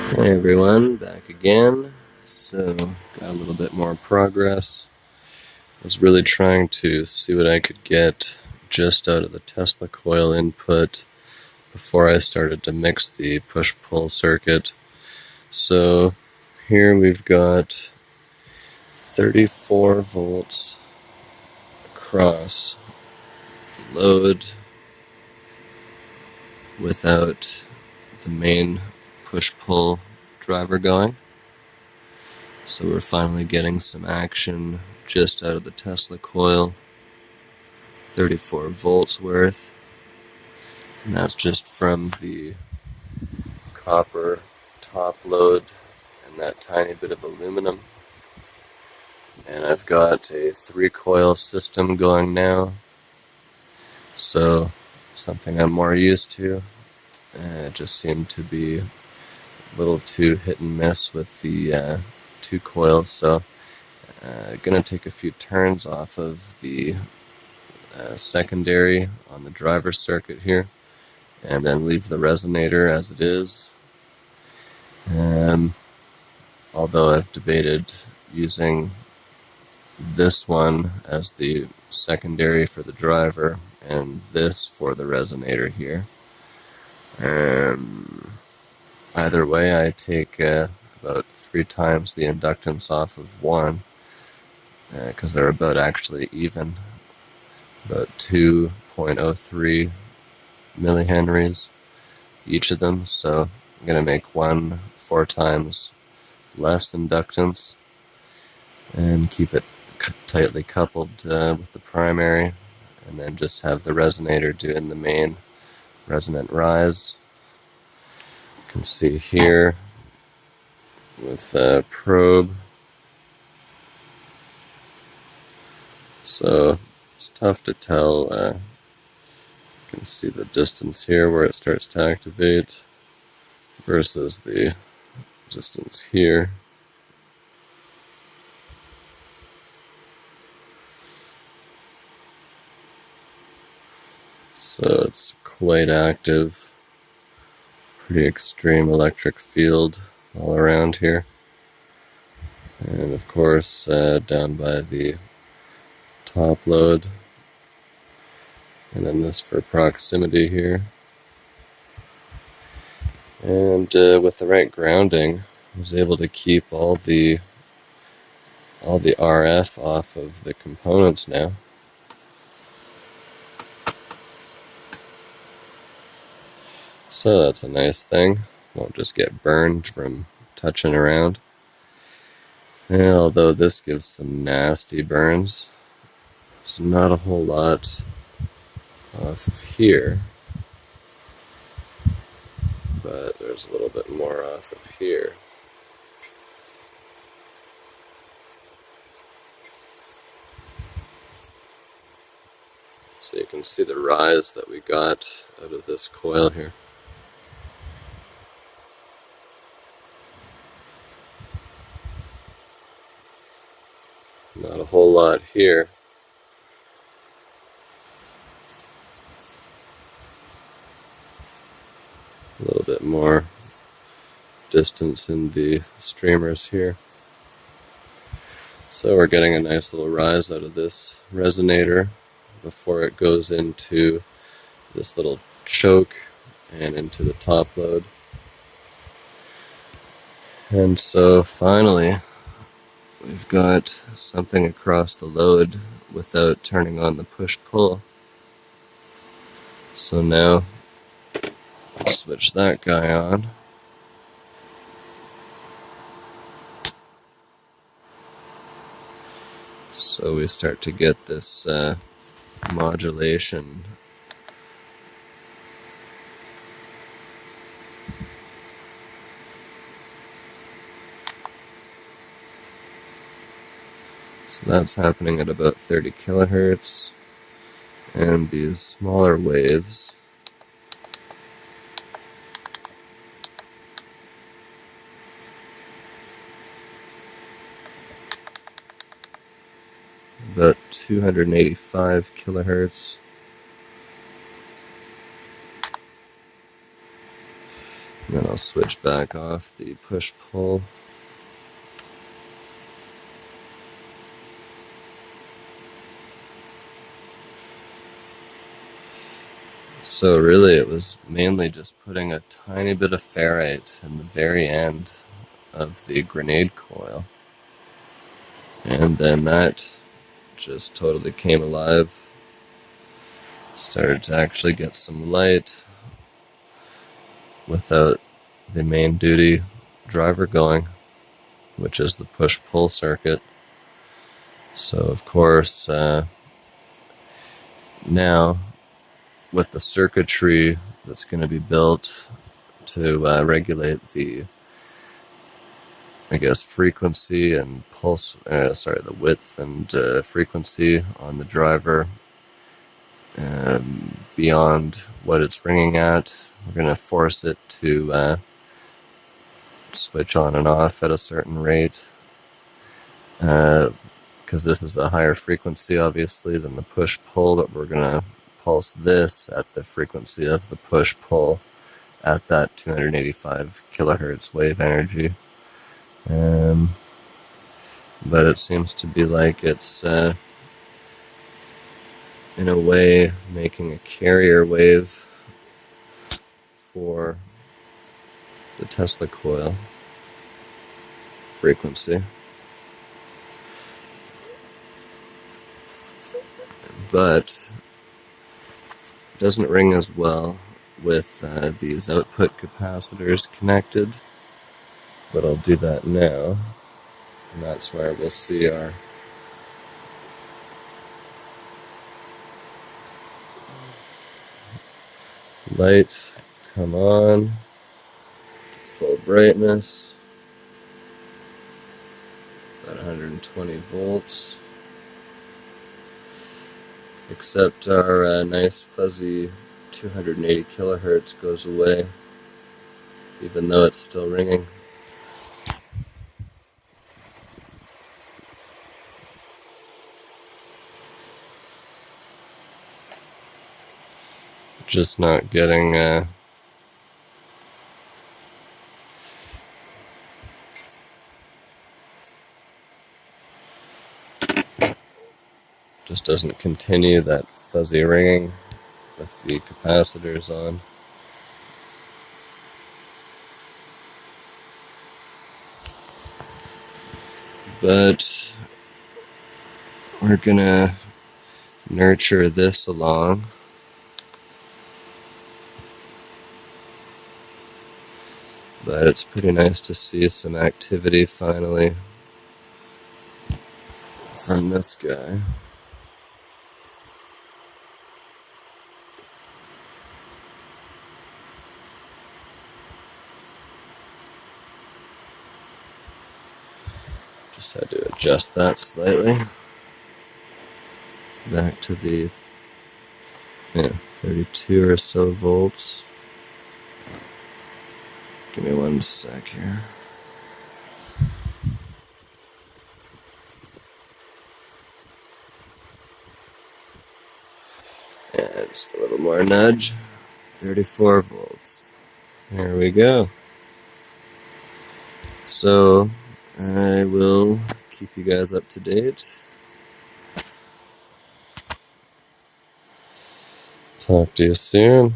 Hey everyone, back again. So, got a little bit more progress. I was really trying to see what I could get just out of the Tesla coil input before I started to mix the push-pull circuit. So, here we've got 34 volts across the load without the main push-pull driver going. So we're finally getting some action just out of the Tesla coil, 34 volts worth, and that's just from the copper top load and that tiny bit of aluminum. And I've got a 3-coil system going now, so something I'm more used to. It just seemed to be a little too hit and miss with the 2 coils, so gonna take a few turns off of the secondary on the driver circuit here, and then leave the resonator as it is. Although I've debated using this one as the secondary for the driver and this for the resonator here. Either way, I take about 3 times the inductance off of one, because they're about actually even, about 2.03 millihenries each of them, so I'm going to make one 4 times less inductance and keep it tightly coupled with the primary, and then just have the resonator doing the main resonant rise. You can see here with the probe, so it's tough to tell. You can see the distance here where it starts to activate versus the distance here. So it's quite active, pretty extreme electric field all around here. And of course, down by the top load, and then this for proximity here. And with the right grounding, I was able to keep all the RF off of the components now. So that's a nice thing. Won't just get burned from touching around. And although this gives some nasty burns, it's not a whole lot off of here, but there's a little bit more off of here. So you can see the rise that we got out of this coil here. Not a whole lot here. A little bit more distance in the streamers here. So we're getting a nice little rise out of this resonator before it goes into this little choke and into the top load. And so finally, we've got something across the load without turning on the push-pull. So now, I'll switch that guy on. So we start to get this modulation. So that's happening at about 30 kilohertz, and these smaller waves about 285 kilohertz. Then I'll switch back off the push-pull. So really it was mainly just putting a tiny bit of ferrite in the very end of the grenade coil. And then that just totally came alive. Started to actually get some light without the main duty driver going, which is the push-pull circuit. So of course, now with the circuitry that's going to be built to regulate the, I guess, frequency and pulse, the width and frequency on the driver beyond what it's ringing at. We're going to force it to switch on and off at a certain rate, because this is a higher frequency, obviously, than the push-pull, but we're going to pulse this at the frequency of the push-pull at that 285 kilohertz wave energy. But it seems to be like it's, in a way, making a carrier wave for the Tesla coil frequency. But it doesn't ring as well with these output capacitors connected, but I'll do that now, and that's where we'll see our light come on to full brightness, about 120 volts, except our nice fuzzy 280 kilohertz goes away, even though it's still ringing. Just not getting just doesn't continue that fuzzy ringing with the capacitors on. But we're gonna nurture this along. But it's pretty nice to see some activity finally from this guy. Just had to adjust that slightly. Back to the 32 or so volts. Give me one sec here. Yeah, just a little more nudge. 34 volts. There we go. So I will keep you guys up to date. Talk to you soon.